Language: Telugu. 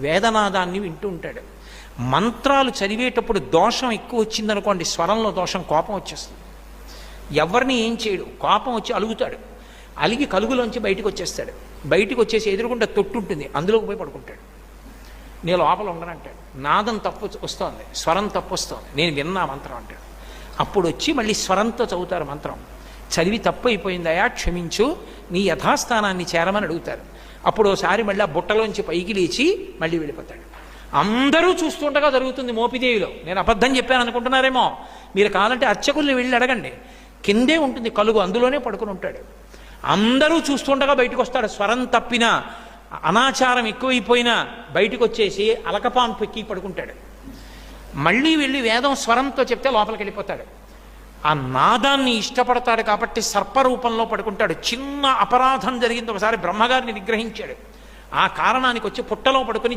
వేదనాదాన్ని వింటూ ఉంటాడు. మంత్రాలు చదివేటప్పుడు దోషం ఎక్కువ వచ్చిందనుకోండి, స్వరంలో దోషం, కోపం వచ్చేస్తుంది. ఎవరిని ఏం చేయడు, కోపం వచ్చి అలుగుతాడు. అలిగి కలుగులోంచి బయటికి వచ్చేస్తాడు. బయటికి వచ్చేసి ఎదురుకుండా తొట్టు ఉంటుంది, అందులోకి పోయి పడుకుంటాడు. నేను లోపల ఉండనంటాడు. నాదం తప్పు వస్తోంది, స్వరం తప్పు వస్తోంది, నేను విన్నా మంత్రం అంటాడు. అప్పుడు వచ్చి మళ్ళీ స్వరంతో చదువుతారు మంత్రం. చదివి తప్పు అయిపోయిందయా, క్షమించు, నీ యథాస్థానాన్ని చేరమని అడుగుతారు. అప్పుడు ఒకసారి మళ్ళీ ఆ బుట్టలోంచి పైకి లేచి మళ్ళీ వెళ్ళిపోతాడు. అందరూ చూస్తుండగా జరుగుతుంది మోపిదేవిలో. నేను అబద్ధం చెప్పాను అనుకుంటున్నారేమో. మీరు కావాలంటే అర్చకుల్ని వెళ్ళి అడగండి, కిందే ఉంటుంది కలుగు, అందులోనే పడుకుని ఉంటాడు. అందరూ చూస్తుండగా బయటకు వస్తాడు. స్వరం తప్పినా, అనాచారం ఎక్కువైపోయినా బయటకు వచ్చేసి అలకపాన్ పెక్కి పడుకుంటాడు. మళ్ళీ వెళ్ళి వేదం స్వరంతో చెప్తే లోపలికి వెళ్ళిపోతాడు. ఆ నాదాన్ని ఇష్టపడతాడు కాబట్టి సర్పరూపంలో పడుకుంటాడు. చిన్న అపరాధం జరిగింది, ఒకసారి బ్రహ్మగారిని నిగ్రహించాడు. ఆ కారణానికి వచ్చి పుట్టలో పడుకుని